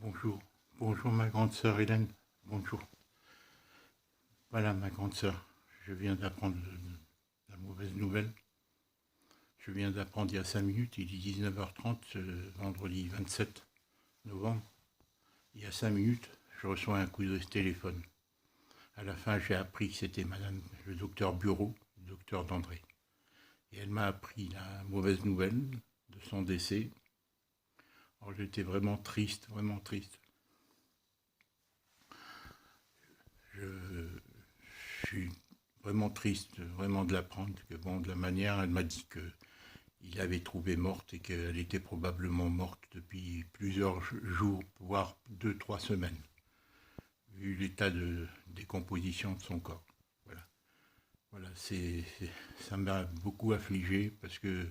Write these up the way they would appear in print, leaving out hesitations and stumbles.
Bonjour, bonjour ma grande sœur Hélène, bonjour. Voilà ma grande sœur, je viens d'apprendre la mauvaise nouvelle. Je viens d'apprendre il y a 5 minutes, il est 19h30, vendredi 27 novembre. Il y a 5 minutes, je reçois un coup de téléphone. À la fin, j'ai appris que c'était madame le docteur Bureau, le docteur d'André. Et elle m'a appris la mauvaise nouvelle de son décès. Alors j'étais vraiment triste, vraiment triste. Je suis vraiment triste, vraiment de l'apprendre, que bon, de la manière, elle m'a dit qu'il avait trouvé morte et qu'elle était probablement morte depuis plusieurs jours, voire 2, 3 semaines, vu l'état de décomposition de son corps. Voilà, voilà, ça m'a beaucoup affligé parce que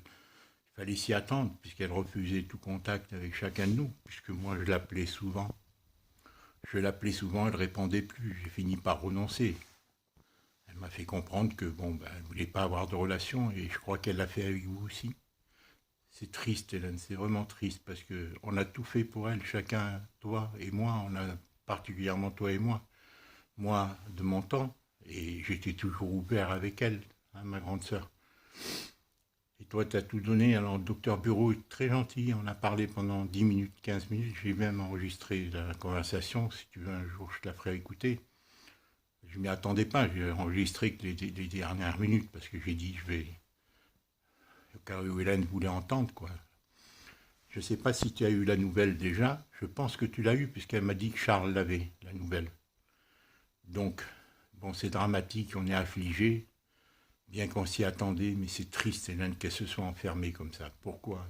il fallait s'y attendre, puisqu'elle refusait tout contact avec chacun de nous, puisque moi je l'appelais souvent. Elle répondait plus, j'ai fini par renoncer. Elle m'a fait comprendre que bon, ben, elle ne voulait pas avoir de relation et je crois qu'elle l'a fait avec vous aussi. C'est triste, Hélène, c'est vraiment triste parce qu'on a tout fait pour elle, chacun, toi et moi, on a particulièrement toi et moi. Moi, de mon temps, et j'étais toujours ouvert avec elle, hein, ma grande sœur. Et toi, tu as tout donné. Alors, le docteur Bureau est très gentil, on a parlé pendant 10 minutes, 15 minutes. J'ai même enregistré la conversation, si tu veux, un jour, je te la ferai écouter. Je ne m'y attendais pas, j'ai enregistré que les dernières minutes parce que j'ai dit, je vais, au cas où Hélène voulait entendre, quoi. Je ne sais pas si tu as eu la nouvelle déjà, je pense que tu l'as eu puisqu'elle m'a dit que Charles l'avait, la nouvelle. Donc, bon, c'est dramatique, on est affligé, bien qu'on s'y attendait, mais c'est triste, Hélène, qu'elle se soit enfermée comme ça. Pourquoi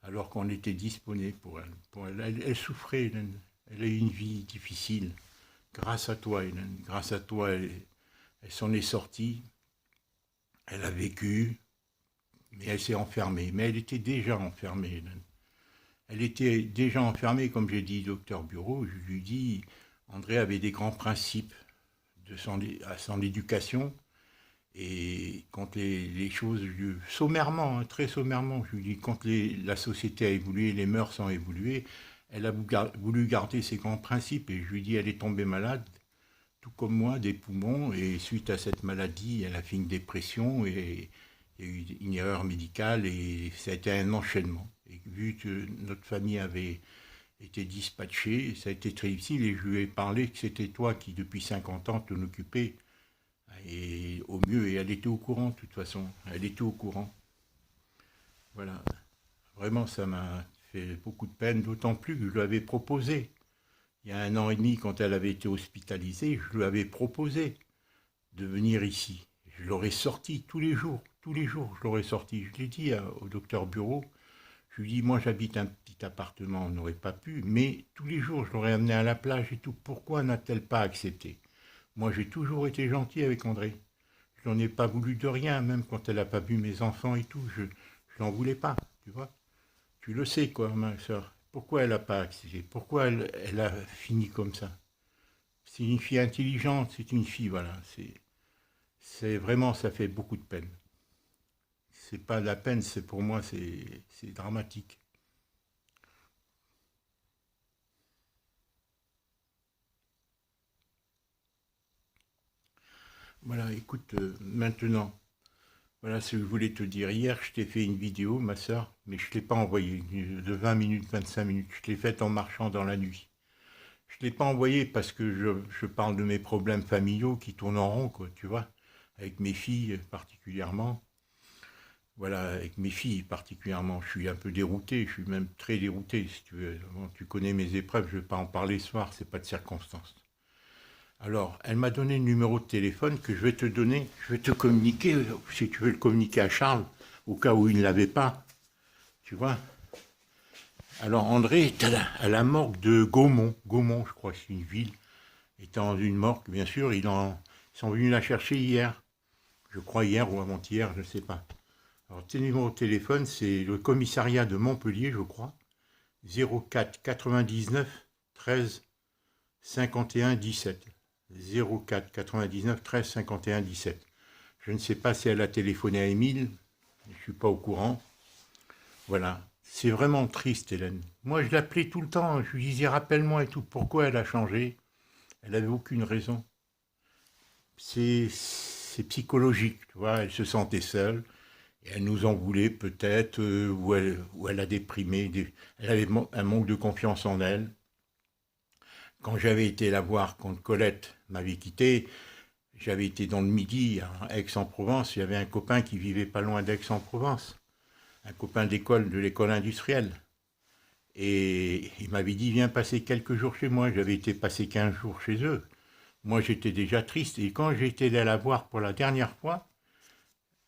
alors qu'on était disponible pour elle. Elle souffrait, Hélène. Elle a eu une vie difficile. Grâce à toi, Hélène. Grâce à toi, elle s'en est sortie. Elle a vécu, mais elle s'est enfermée. Mais elle était déjà enfermée, Hélène. Elle était déjà enfermée, comme j'ai dit, docteur Bureau. Je lui dis, André avait des grands principes à son éducation. Et quand les choses, sommairement, hein, très sommairement, je lui dis, quand la société a évolué, les mœurs ont évolué, elle a voulu garder ses grands principes. Et je lui dis, elle est tombée malade, tout comme moi, des poumons. Et suite à cette maladie, elle a fait une dépression et il y a eu une erreur médicale et ça a été un enchaînement. Et vu que notre famille avait été dispatchée, ça a été très difficile et je lui ai parlé que c'était toi qui, depuis 50 ans, t'en occupais. Et au mieux, et elle était au courant de toute façon, elle était au courant. Voilà, vraiment ça m'a fait beaucoup de peine, d'autant plus que je lui avais proposé. Il y a 1 an et demi, quand elle avait été hospitalisée, je lui avais proposé de venir ici. Je l'aurais sorti tous les jours, je l'aurais sorti. Je l'ai dit au docteur Bureau, je lui ai dit, moi j'habite un petit appartement, on n'aurait pas pu, mais tous les jours je l'aurais amené à la plage et tout. Pourquoi n'a-t-elle pas accepté? Moi j'ai toujours été gentil avec André. Je n'en ai pas voulu de rien, même quand elle n'a pas vu mes enfants et tout, je n'en voulais pas, tu vois. Tu le sais, quoi, ma soeur. Pourquoi elle n'a pas accepté? Pourquoi elle a fini comme ça? C'est une fille intelligente, c'est une fille, voilà. C'est vraiment, ça fait beaucoup de peine. C'est pas de la peine, c'est pour moi, c'est dramatique. Voilà, écoute, maintenant, voilà ce que je voulais te dire. Hier, je t'ai fait une vidéo, ma soeur, mais je ne l'ai pas envoyée, de 20 minutes, 25 minutes. Je l'ai faite en marchant dans la nuit. Je ne l'ai pas envoyé parce que je parle de mes problèmes familiaux qui tournent en rond, quoi, tu vois, avec mes filles particulièrement. Voilà, avec mes filles particulièrement, je suis un peu dérouté, je suis même très dérouté, si tu veux. Bon, tu connais mes épreuves, je ne vais pas en parler ce soir, c'est pas de circonstance. Alors, elle m'a donné le numéro de téléphone que je vais te donner, je vais te communiquer, si tu veux le communiquer à Charles, au cas où il ne l'avait pas, tu vois. Alors, André est à la morgue de Gaumont. Gaumont, je crois, c'est une ville. Étant dans une morgue, bien sûr, ils sont venus la chercher hier. Je crois hier ou avant-hier, je ne sais pas. Alors, tes numéros de téléphone, c'est le commissariat de Montpellier, je crois. 04 99 13 51 17. 04 99 13 51 17. Je ne sais pas si elle a téléphoné à Émile. Je ne suis pas au courant. Voilà. C'est vraiment triste, Hélène. Moi, je l'appelais tout le temps, je lui disais rappelle-moi et tout. Pourquoi elle a changé? Elle n'avait aucune raison. C'est psychologique, tu vois. Elle se sentait seule et elle nous en voulait peut-être, ou elle a déprimé. Elle avait un manque de confiance en elle. Quand j'avais été la voir, quand Colette m'avait quitté, j'avais été dans le Midi, à Aix-en-Provence. Il y avait un copain qui vivait pas loin d'Aix-en-Provence, un copain d'école, de l'école industrielle. Et il m'avait dit, viens passer quelques jours chez moi. J'avais été passer 15 jours chez eux. Moi, j'étais déjà triste. Et quand j'ai été allé la voir pour la dernière fois,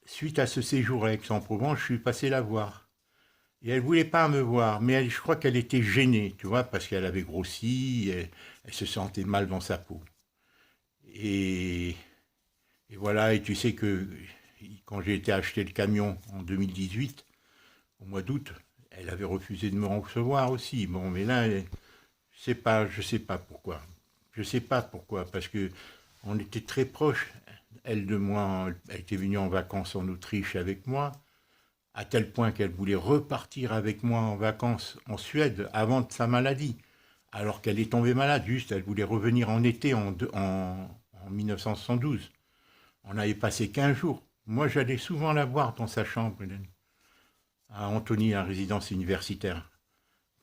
suite à ce séjour à Aix-en-Provence, je suis passé la voir. Et elle voulait pas me voir, mais je crois qu'elle était gênée, tu vois, parce qu'elle avait grossi, elle se sentait mal dans sa peau. Et, et voilà, et tu sais que quand j'ai été acheter le camion en 2018, au mois d'août, elle avait refusé de me recevoir aussi. Bon, mais là, je sais pas pourquoi. Je sais pas pourquoi, parce que on était très proches, elle de moi. Elle était venue en vacances en Autriche avec moi, à tel point qu'elle voulait repartir avec moi en vacances en Suède avant sa maladie, alors qu'elle est tombée malade. Juste, elle voulait revenir en été en 1972. On avait passé 15 jours. Moi, j'allais souvent la voir dans sa chambre, Hélène, à Antony, à résidence universitaire.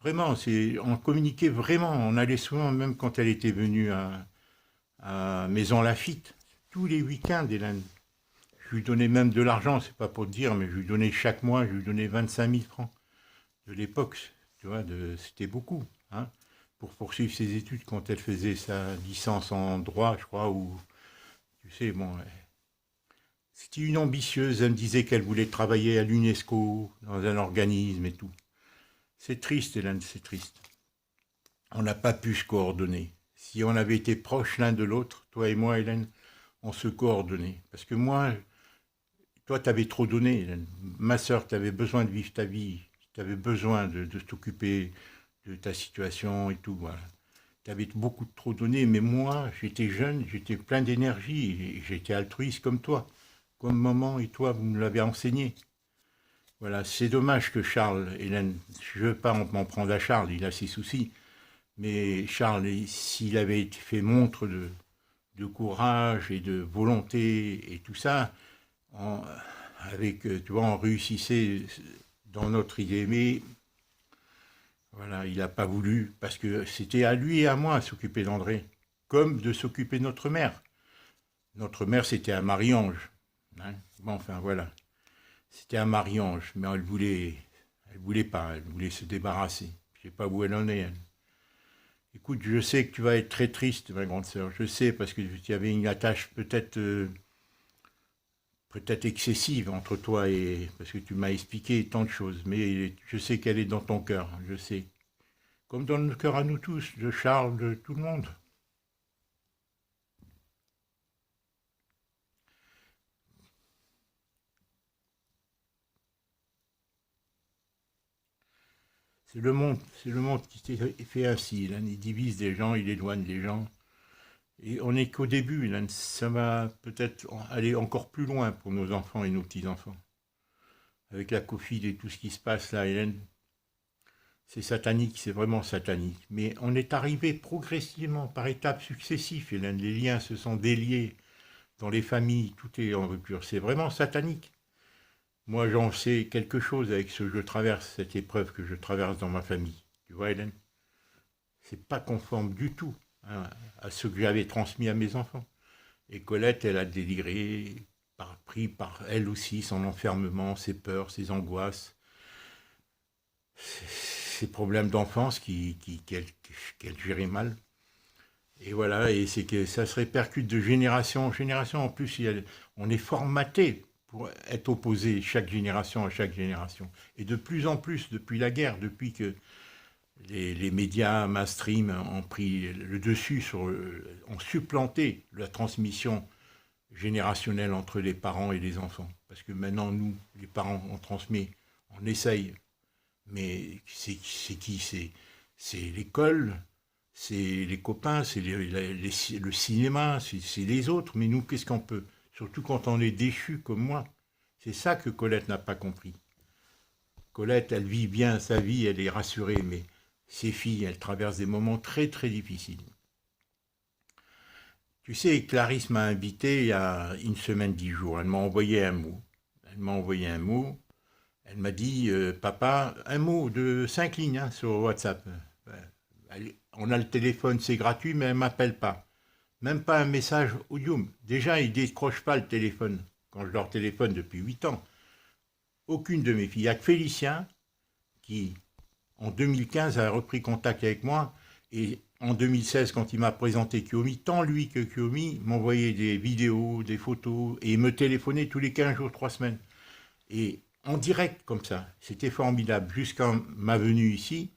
Vraiment, on communiquait vraiment. On allait souvent, même quand elle était venue à Maison Lafitte, tous les week-ends, Hélène. Je lui donnais même de l'argent, c'est pas pour te dire, mais je lui donnais chaque mois, je lui donnais 25 000 francs de l'époque. Tu vois, c'était beaucoup, hein, pour poursuivre ses études quand elle faisait sa licence en droit, je crois, ou tu sais, bon, c'était une ambitieuse. Elle me disait qu'elle voulait travailler à l'UNESCO, dans un organisme et tout. C'est triste, Hélène, c'est triste. On n'a pas pu se coordonner. Si on avait été proches l'un de l'autre, toi et moi, Hélène, on se coordonnait. Parce que moi, toi, tu avais trop donné, Hélène. Ma sœur, tu avais besoin de vivre ta vie. Tu avais besoin de t'occuper de ta situation et tout. Voilà. Tu avais beaucoup trop donné, mais moi, j'étais jeune, j'étais plein d'énergie, et j'étais altruiste comme toi. Comme maman et toi, vous me l'avez enseigné. Voilà, c'est dommage que Charles, Hélène, je ne veux pas m'en prendre à Charles, il a ses soucis, mais Charles, s'il avait fait montre de courage et de volonté et tout ça, on, avec, tu vois, on réussissait dans notre idée, mais voilà, il n'a pas voulu, parce que c'était à lui et à moi à s'occuper d'André, comme de s'occuper de notre mère. Notre mère, c'était à Marie-Ange. Hein. Bon, enfin, voilà. C'était à Marie-Ange, mais elle voulait pas, elle voulait se débarrasser. Je sais pas où elle en est, elle. Écoute, je sais que tu vas être très triste, ma grande sœur. Je sais, parce que tu avais une attache peut-être excessive entre toi et... Parce que tu m'as expliqué tant de choses, mais je sais qu'elle est dans ton cœur, je sais. Comme dans le cœur à nous tous, de Charles, de tout le monde. C'est le monde qui s'est fait ainsi. Là, il divise des gens, il éloigne des gens. Et on n'est qu'au début, là, ça va peut-être aller encore plus loin pour nos enfants et nos petits-enfants. Avec la Covid et tout ce qui se passe là, Hélène, c'est satanique, c'est vraiment satanique. Mais on est arrivé progressivement, par étapes successives, Hélène. Les liens se sont déliés dans les familles, tout est en rupture. C'est vraiment satanique. Moi, j'en sais quelque chose avec ce que je traverse, cette épreuve que je traverse dans ma famille. Tu vois, Hélène, c'est pas conforme du tout, hein, à ce que j'avais transmis à mes enfants. Et Colette, elle a déliré, pris par elle aussi son enfermement, ses peurs, ses angoisses, ses problèmes d'enfance qu'elle gérait mal. Et voilà, et c'est que ça se répercute de génération en génération. En plus, on est formaté pour être opposé chaque génération à chaque génération. Et de plus en plus, depuis la guerre, depuis que les médias mainstream ont pris le dessus, ont supplanté la transmission générationnelle entre les parents et les enfants. Parce que maintenant, nous, les parents, on transmet, on essaye. Mais c'est qui C'est l'école, c'est les copains, c'est le cinéma, c'est les autres. Mais nous, qu'est-ce qu'on peut? Surtout quand on est déchu comme moi. C'est ça que Colette n'a pas compris. Colette, elle vit bien sa vie, elle est rassurée, mais ses filles, elles traversent des moments très très difficiles. Tu sais, Clarisse m'a invité il y a une semaine, 10 jours. Elle m'a envoyé un mot. Elle m'a envoyé un mot. Elle m'a dit, papa, un mot de 5 lignes hein, sur WhatsApp. On a le téléphone, c'est gratuit, mais elle ne m'appelle pas. Même pas un message audio. Déjà, ils ne décrochent pas le téléphone. Quand je leur téléphone depuis 8 ans. Aucune de mes filles. Il n'y a que Félicien qui, en 2015, a repris contact avec moi. Et en 2016, quand il m'a présenté Kiyomi, tant lui que Kiyomi m'envoyaient des vidéos, des photos, et il me téléphonait tous les 15 jours, 3 semaines. Et en direct, comme ça, c'était formidable. Jusqu'à ma venue ici,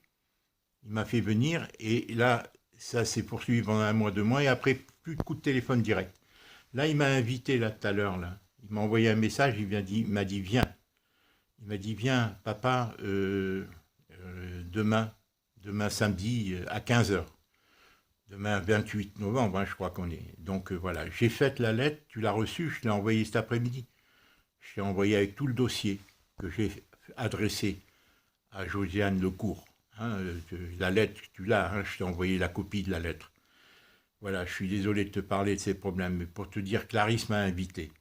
il m'a fait venir, et là, ça s'est poursuivi pendant un mois, 2 mois, et après, plus de coup de téléphone direct. Là, il m'a invité, là, tout à l'heure, là. Il m'a envoyé un message, il m'a dit, viens. Il m'a dit, viens, papa, demain samedi à 15 h. Demain 28 novembre, hein, je crois qu'on est. Donc voilà, j'ai fait la lettre, tu l'as reçue, je l'ai envoyée cet après-midi. Je l'ai envoyée avec tout le dossier que j'ai adressé à Josiane Lecourt. Hein, la lettre, tu l'as, hein, je t'ai envoyé la copie de la lettre. Voilà, je suis désolé de te parler de ces problèmes, mais pour te dire, Clarisse m'a invité.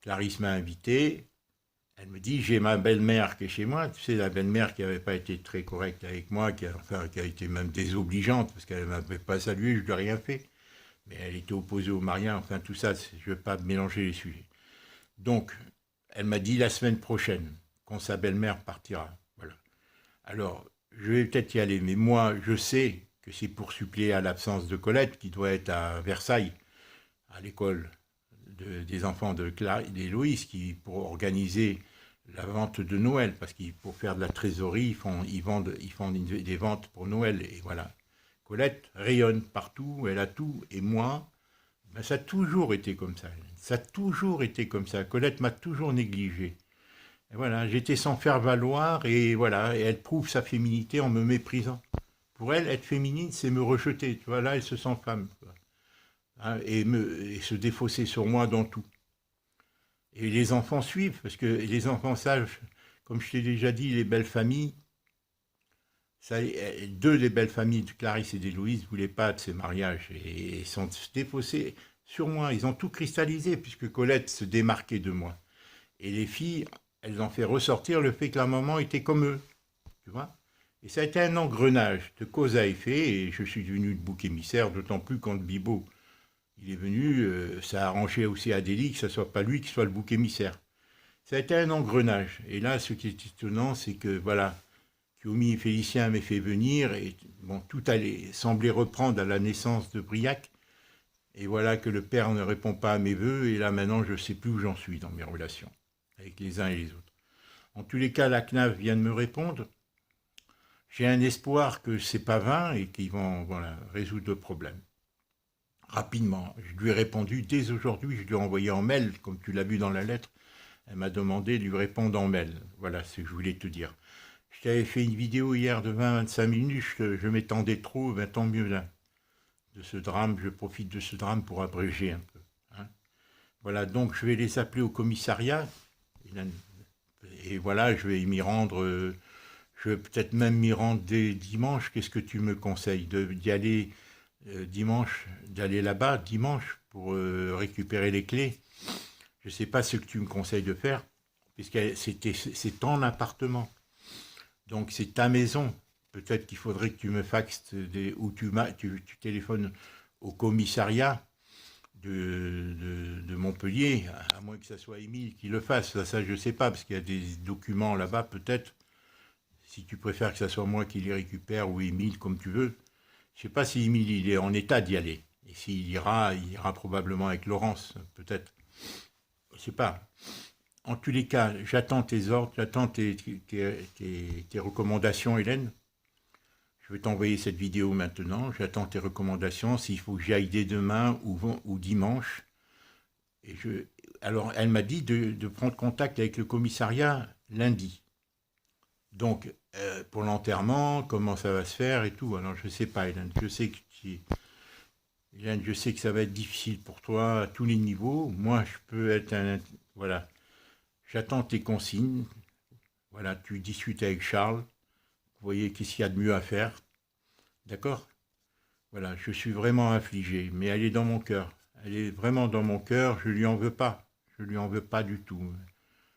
Clarisse m'a invité. Elle me dit, j'ai ma belle-mère qui est chez moi. Tu sais, la belle-mère qui n'avait pas été très correcte avec moi, qui a été même désobligeante, parce qu'elle ne m'avait pas salué, je ne lui ai rien fait. Mais elle était opposée au mariage, enfin tout ça, je ne veux pas mélanger les sujets. Donc, elle m'a dit la semaine prochaine, quand sa belle-mère partira. Voilà. Alors, je vais peut-être y aller, mais moi, je sais que c'est pour suppléer à l'absence de Colette, qui doit être à Versailles, à l'école des enfants d'Héloïse, pour organiser la vente de Noël, parce que pour faire de la trésorerie, ils font des ventes pour Noël, et voilà. Colette rayonne partout, elle a tout, et moi, ben ça a toujours été comme ça. Ça a toujours été comme ça. Colette m'a toujours négligé. Et voilà, j'étais sans faire valoir, et voilà, et elle prouve sa féminité en me méprisant. Pour elle, être féminine, c'est me rejeter. Tu vois, là, elle se sent femme. Hein, et se défausser sur moi dans tout. Et les enfants suivent, parce que les enfants savent, comme je t'ai déjà dit, les belles familles, deux des belles familles de Clarisse et d'Héloïse ne voulaient pas de ces mariages et sont défaussés sur moi. Ils ont tout cristallisé, puisque Colette se démarquait de moi. Et les filles, elles ont fait ressortir le fait que la maman était comme eux, tu vois. Et ça a été un engrenage de cause à effet, et je suis devenu le bouc émissaire, d'autant plus quand Bibo il est venu, ça a arrangé aussi Adélie que ce ne soit pas lui qui soit le bouc émissaire. Ça a été un engrenage. Et là, ce qui est étonnant, c'est que, voilà, Kiyomi et Félicien m'aient fait venir, et bon, tout semblait reprendre à la naissance de Briac. Et voilà que le père ne répond pas à mes vœux, et là, maintenant, je ne sais plus où j'en suis dans mes relations, avec les uns et les autres. En tous les cas, la CNAV vient de me répondre. J'ai un espoir que c'est pas vain et qu'ils vont résoudre le problème. Rapidement. Je lui ai répondu dès aujourd'hui, je lui ai envoyé en mail, comme tu l'as vu dans la lettre. Elle m'a demandé de lui répondre en mail. Voilà ce que je voulais te dire. Je t'avais fait une vidéo hier de 20-25 minutes, je m'étendais trop, ben tant mieux là. De ce drame, je profite de ce drame pour abréger un peu. Hein. Voilà, donc je vais les appeler au commissariat. Et voilà, je vais m'y rendre, je vais peut-être même m'y rendre dès dimanche. Qu'est-ce que tu me conseilles d'y aller dimanche, d'aller là-bas dimanche pour récupérer les clés. Je ne sais pas ce que tu me conseilles de faire, puisque c'est ton appartement. Donc c'est ta maison. Peut-être qu'il faudrait que tu me faxes ou tu téléphones au commissariat de Montpellier, à moins que ce soit Émile qui le fasse. Ça je ne sais pas, parce qu'il y a des documents là-bas, peut-être. Si tu préfères que ce soit moi qui les récupère ou Émile, comme tu veux. Je ne sais pas si Émile il est en état d'y aller. Et s'il ira, il ira probablement avec Laurence, peut-être. Je ne sais pas. En tous les cas, j'attends tes ordres, j'attends tes recommandations, Hélène. Je vais t'envoyer cette vidéo maintenant. J'attends tes recommandations. S'il faut que j'aille dès demain ou dimanche. Alors, elle m'a dit de prendre contact avec le commissariat lundi. Donc, pour l'enterrement, comment ça va se faire et tout. Alors, je ne sais pas, Hélène. Hélène, je sais que ça va être difficile pour toi à tous les niveaux. Moi, je peux être voilà. J'attends tes consignes. Voilà, tu discutes avec Charles, vous voyez qu'est-ce qu'il y a de mieux à faire, d'accord? Voilà, je suis vraiment affligé, mais elle est dans mon cœur. Elle est vraiment dans mon cœur, je lui en veux pas. Je lui en veux pas du tout.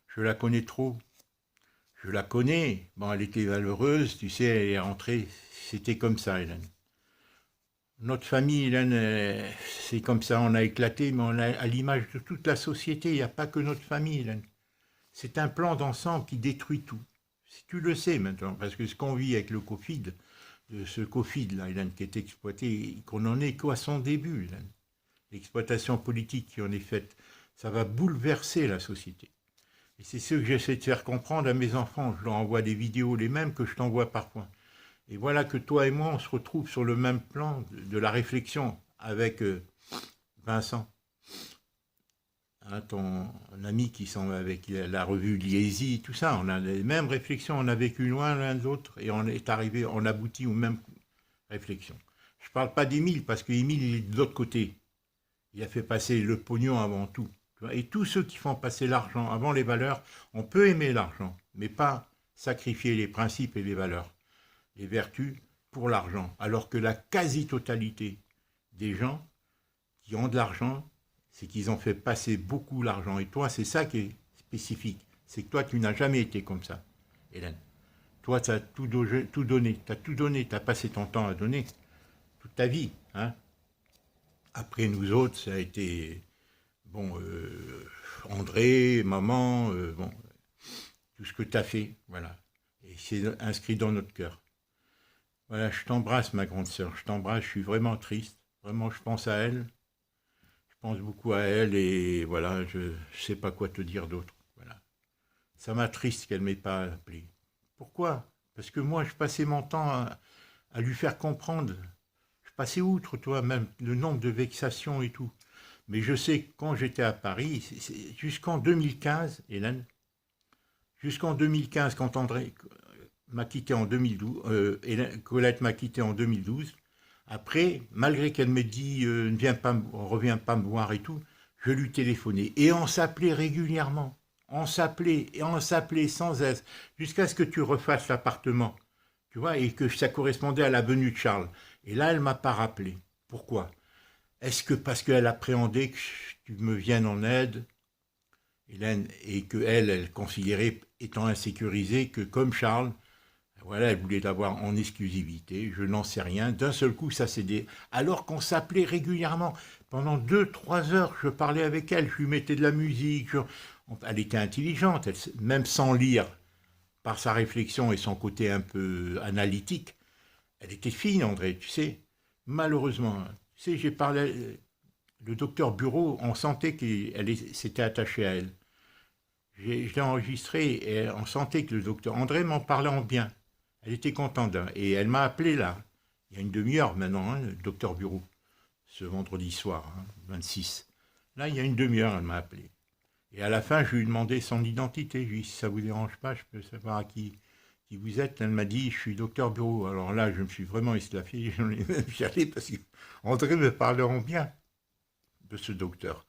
Je la connais trop. Je la connais. Bon, elle était malheureuse, tu sais, elle est rentrée. C'était comme ça, Hélène. Notre famille, Hélène, c'est comme ça, on a éclaté, mais on a à l'image de toute la société, il n'y a pas que notre famille, Hélène. C'est un plan d'ensemble qui détruit tout. Si tu le sais maintenant, parce que ce qu'on vit avec le Covid, de ce Covid là, Hélène, qui est exploité, qu'on en est qu'à son début, Hélène. L'exploitation politique qui en est faite, ça va bouleverser la société. Et c'est ce que j'essaie de faire comprendre à mes enfants. Je leur envoie des vidéos, les mêmes que je t'envoie parfois. Et voilà que toi et moi, on se retrouve sur le même plan de la réflexion avec Vincent, hein, ton ami qui sont avec la revue Liesi, tout ça. On a les mêmes réflexions, on a vécu loin l'un de l'autre et on est arrivé, on aboutit aux mêmes réflexions. Je ne parle pas d'Émile parce qu'Émile, il est de l'autre côté. Il a fait passer le pognon avant tout. Et tous ceux qui font passer l'argent avant les valeurs, on peut aimer l'argent, mais pas sacrifier les principes et les valeurs, les vertus pour l'argent. Alors que la quasi-totalité des gens qui ont de l'argent, c'est qu'ils ont fait passer beaucoup l'argent. Et toi, c'est ça qui est spécifique. C'est que toi, tu n'as jamais été comme ça, Hélène. Toi, tu as tout donné, tu as tout donné, tu as passé ton temps à donner, toute ta vie, hein. Après nous autres, ça a été, bon, André, maman, bon, tout ce que tu as fait, voilà. Et c'est inscrit dans notre cœur. Voilà, je t'embrasse, ma grande sœur, je t'embrasse, je suis vraiment triste. Vraiment, je pense à elle. Je pense beaucoup à elle et voilà, je ne sais pas quoi te dire d'autre. Voilà. Ça m'attriste qu'elle ne m'ait pas appelé. Pourquoi? Parce que moi, je passais mon temps à lui faire comprendre. Je passais outre, toi, même le nombre de vexations et tout. Mais je sais que quand j'étais à Paris, jusqu'en 2015, Hélène, jusqu'en 2015, quand André m'a quitté en 2012, Colette m'a quitté en 2012, après, malgré qu'elle me dit ne viens pas, reviens pas me voir et tout, je lui téléphonais. Et on s'appelait régulièrement. On s'appelait et on s'appelait sans cesse, jusqu'à ce que tu refasses l'appartement. Tu vois, et que ça correspondait à la venue de Charles. Et là, elle ne m'a pas rappelé. Pourquoi? Est-ce que parce qu'elle appréhendait que tu me viennes en aide, Hélène, et qu'elle, elle considérait, étant insécurisée, que comme Charles, voilà, elle voulait l'avoir en exclusivité, je n'en sais rien. D'un seul coup, ça s'est dit. Alors qu'on s'appelait régulièrement. Pendant 2, 3 heures, je parlais avec elle, je lui mettais de la musique. Elle était intelligente, même sans lire, par sa réflexion et son côté un peu analytique. Elle était fine, André, tu sais. Malheureusement, tu sais, j'ai parlé. Le docteur Bureau, on sentait qu'elle s'était attachée à elle. Je l'ai enregistré et on sentait que le docteur André m'en parlait en bien. Elle était contente. Et elle m'a appelé là, il y a une demi-heure maintenant, hein, le docteur Bureau, ce vendredi soir, hein, 26. Là, il y a une demi-heure, elle m'a appelé. Et à la fin, je lui ai demandé son identité. Je lui ai dit, si ça ne vous dérange pas, je peux savoir à qui vous êtes. Elle m'a dit, je suis docteur Bureau. Alors là, je me suis vraiment esclaffé. J'en ai même chialé parce qu'André me parlait en bien de ce docteur.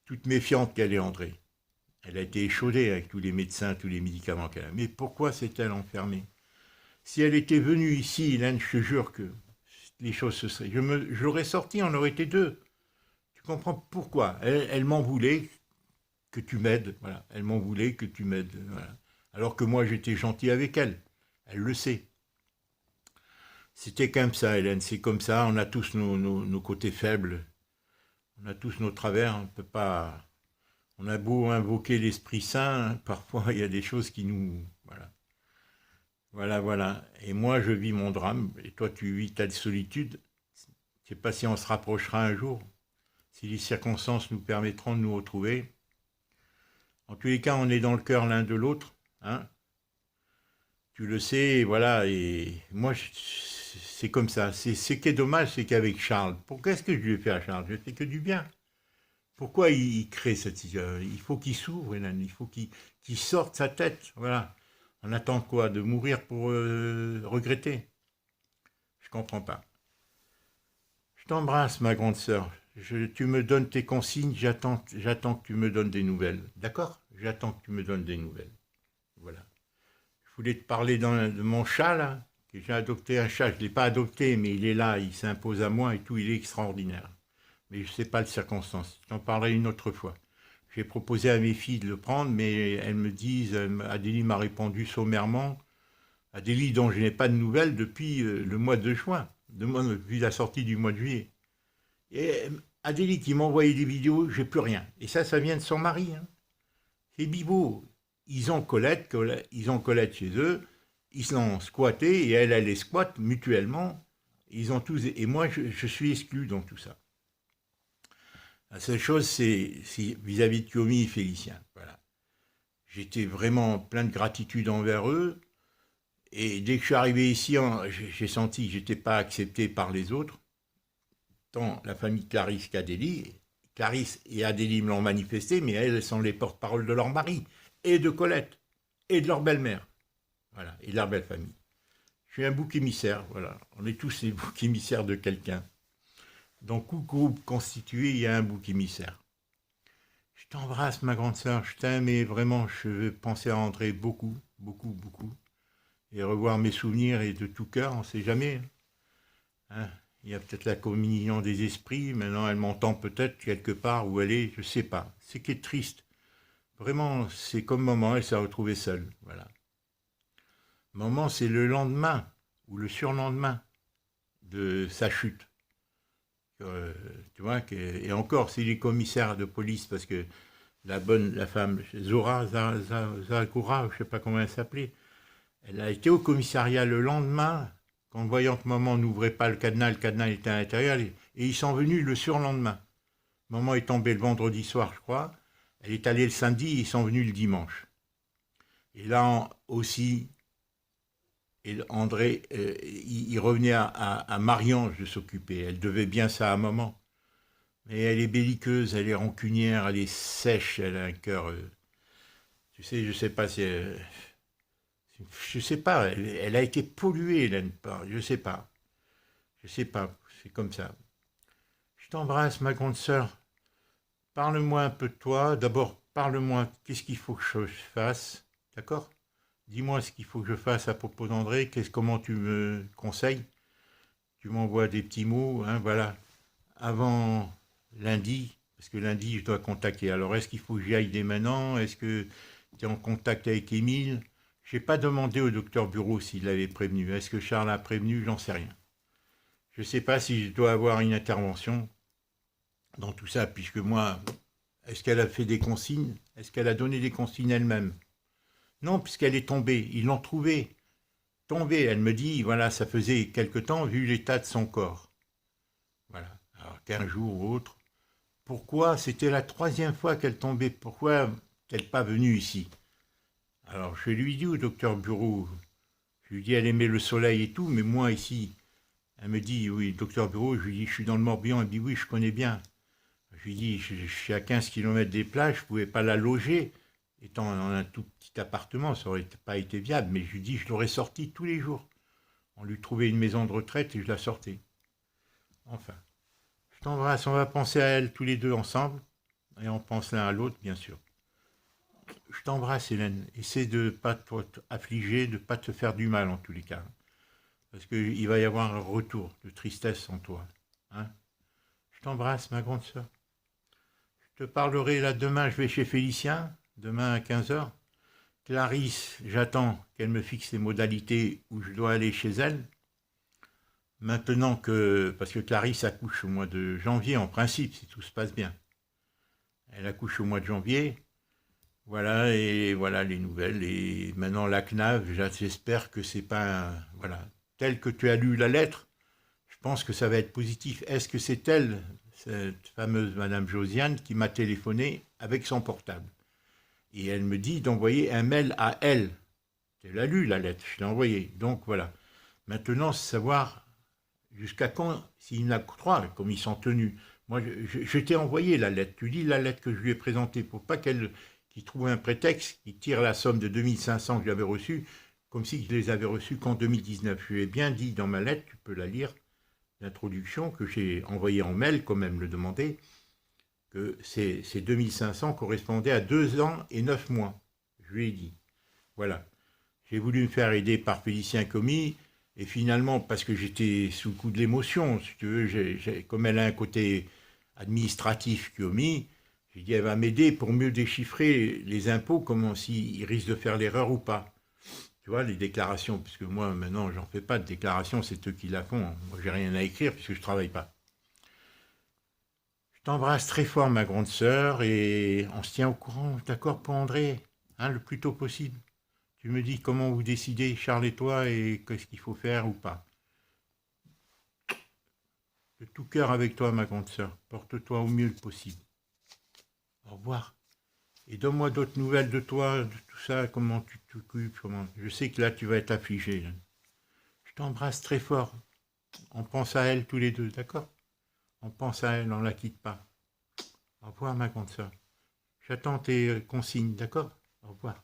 Toute méfiante qu'elle est, André. Elle a été échaudée avec tous les médecins, tous les médicaments qu'elle a. Mais pourquoi s'est-elle enfermée? Si elle était venue ici, Hélène, je te jure que les choses se seraient... Je l'aurais sorti, on aurait été deux. Tu comprends pourquoi? Elle m'en voulait que tu m'aides. Voilà. Elle m'en voulait que tu m'aides. Voilà. Alors que moi, j'étais gentil avec elle. Elle le sait. C'était comme ça, Hélène. C'est comme ça. On a tous nos côtés faibles. On a tous nos travers. On peut pas... On a beau invoquer l'Esprit Saint, parfois il y a des choses qui nous... Voilà. Voilà, voilà. Et moi, je vis mon drame, et toi, tu vis ta solitude. Je ne sais pas si on se rapprochera un jour, si les circonstances nous permettront de nous retrouver. En tous les cas, on est dans le cœur l'un de l'autre, hein. Tu le sais, voilà, et moi, c'est comme ça. Ce qui est dommage, c'est qu'avec Charles, qu'est-ce que je lui ai fait à Charles? Je lui ai fait que du bien. Pourquoi il crée cette situation? Il faut qu'il s'ouvre, Hélène, il faut qu'il sorte sa tête, voilà. On attend quoi? De mourir pour regretter? Je comprends pas. Je t'embrasse, ma grande sœur. Tu me donnes tes consignes, j'attends que tu me donnes des nouvelles. D'accord? J'attends que tu me donnes des nouvelles. Voilà. voulais te parler de mon chat, là, que j'ai adopté un chat. Je ne l'ai pas adopté, mais il est là, il s'impose à moi et tout, il est extraordinaire. Mais je ne sais pas les circonstances. Je t'en parlerai une autre fois. J'ai proposé à mes filles de le prendre, mais elles me disent, Adélie m'a répondu sommairement, Adélie dont je n'ai pas de nouvelles depuis le mois de juin, depuis la sortie du mois de juillet. Et Adélie qui m'a envoyé des vidéos, j'ai plus rien. Et ça vient de son mari. Hein. C'est Bibo. Ils ont Colette chez eux, ils se l'ont squatté et elle les squatte mutuellement. Ils ont tous, et moi, je suis exclu dans tout ça. La seule chose, c'est vis-à-vis de Kiomi et Félicien. Voilà. J'étais vraiment plein de gratitude envers eux. Et dès que je suis arrivé ici, j'ai senti que je n'étais pas accepté par les autres. Tant la famille Clarisse qu'Adélie. Clarisse et Adélie me l'ont manifesté, mais elles sont les porte-parole de leur mari, et de Colette, et de leur belle-mère. Voilà, et de leur belle famille. Je suis un bouc émissaire, voilà. On est tous les boucs émissaires de quelqu'un. Dans tout groupe constitué, il y a un bouc émissaire. Je t'embrasse, ma grande sœur, je t'aime et vraiment, je veux penser à André beaucoup, beaucoup, beaucoup. Et revoir mes souvenirs et de tout cœur, on ne sait jamais. Hein, il y a peut-être la communion des esprits, maintenant elle m'entend peut-être quelque part où elle est, je ne sais pas. C'est qui est triste. Vraiment, c'est comme maman, elle s'est retrouvée seule, voilà. Maman, c'est le lendemain ou le surlendemain de sa chute. Tu vois, et encore, c'est les commissaires de police, parce que la femme, Zora, Zagora, je ne sais pas comment elle s'appelait, elle a été au commissariat le lendemain, quand voyant que maman n'ouvrait pas le cadenas était à l'intérieur, et ils sont venus le surlendemain. Maman est tombée le vendredi soir, je crois, elle est allée le samedi, ils sont venus le dimanche. Et là aussi, André, il revenait à Marie-Ange de s'occuper, elle devait bien ça à maman. Mais elle est belliqueuse, elle est rancunière, elle est sèche, elle a un cœur... tu sais, je sais pas si... je sais pas, elle a été polluée, Hélène, je sais pas. Je sais pas, c'est comme ça. Je t'embrasse, ma grande sœur. Parle-moi un peu de toi. D'abord, parle-moi, qu'est-ce qu'il faut que je fasse, d'accord? Dis-moi ce qu'il faut que je fasse à propos d'André, comment tu me conseilles? Tu m'envoies des petits mots, hein, voilà. Avant lundi, parce que lundi, je dois contacter. Alors, est-ce qu'il faut que j'y aille dès maintenant? Est-ce que tu es en contact avec Émile? Je n'ai pas demandé au docteur Bureau s'il l'avait prévenu. Est-ce que Charles a prévenu? J'en sais rien. Je ne sais pas si je dois avoir une intervention dans tout ça, puisque moi, est-ce qu'elle a fait des consignes? Est-ce qu'elle a donné des consignes elle-même? Non, puisqu'elle est tombée. Ils l'ont trouvée. Tombée, elle me dit, voilà, ça faisait quelque temps, vu l'état de son corps. Voilà. Alors, 15 jours ou autre. Pourquoi? C'était la 3e fois qu'elle tombait. Pourquoi n'est-elle pas venue ici? Alors, je lui dis au docteur Bureau, je lui dis, elle aimait le soleil et tout, mais moi ici, elle me dit, oui, docteur Bureau, je lui dis, je suis dans le Morbihan, elle me dit, oui, je connais bien. Je lui dis, je suis à 15 km des plages, je ne pouvais pas la loger, étant dans un tout petit appartement, ça n'aurait pas été viable, mais je lui dis, je l'aurais sortie tous les jours. On lui trouvait une maison de retraite et je la sortais. Enfin, je t'embrasse, on va penser à elle tous les deux ensemble, et on pense l'un à l'autre, bien sûr. Je t'embrasse, Hélène. Essaie de ne pas t'affliger, de ne pas te faire du mal en tous les cas. Parce qu'il va y avoir un retour de tristesse en toi. Hein, je t'embrasse, ma grande sœur. Je te parlerai là demain, je vais chez Félicien, demain à 15h. Clarisse, j'attends qu'elle me fixe les modalités où je dois aller chez elle. Maintenant que... Parce que Clarisse accouche au mois de janvier, en principe, si tout se passe bien. Elle accouche au mois de janvier. Voilà, et voilà les nouvelles. Et maintenant, la CNAV, j'espère que c'est pas... Voilà, tel que tu as lu la lettre, je pense que ça va être positif. Est-ce que c'est elle, cette fameuse Madame Josiane, qui m'a téléphoné avec son portable? Et elle me dit d'envoyer un mail à elle. Tu l'as lu, la lettre, je l'ai envoyée. Donc, voilà. Maintenant, c'est savoir jusqu'à quand, s'il y en a 3, comme ils sont tenus. Moi, je t'ai envoyé la lettre. Tu lis la lettre que je lui ai présentée pour pas qu'elle... qui trouve un prétexte, qui tire la somme de 2500 que j'avais reçue, comme si je les avais reçus qu'en 2019. Je lui ai bien dit dans ma lettre, tu peux la lire, l'introduction que j'ai envoyée en mail, comme elle me le demandait, que ces 2500 correspondaient à 2 ans et 9 mois. Je lui ai dit, voilà. j'ai voulu me faire aider par Félicien Commis, et finalement, parce que j'étais sous le coup de l'émotion, si tu veux, comme elle a un côté administratif Commis, j'ai dit, elle va m'aider pour mieux déchiffrer les impôts, comment s'ils risquent de faire l'erreur ou pas. Tu vois, les déclarations, puisque moi, maintenant, j'en fais pas de déclarations, c'est eux qui la font. Moi, j'ai rien à écrire puisque je travaille pas. Je t'embrasse très fort, ma grande sœur, et on se tient au courant, d'accord, pour André, hein, le plus tôt possible. Tu me dis comment vous décidez, Charles et toi, et qu'est-ce qu'il faut faire ou pas. De tout cœur avec toi, ma grande sœur. Porte-toi au mieux possible. Au revoir. Et donne-moi d'autres nouvelles de toi, de tout ça, comment tu t'occupes, comment... Je sais que là, tu vas être affligé. Je t'embrasse très fort. On pense à elle tous les deux, d'accord? On pense à elle, on ne la quitte pas. Au revoir, ma grande sœur. J'attends tes consignes, d'accord? Au revoir.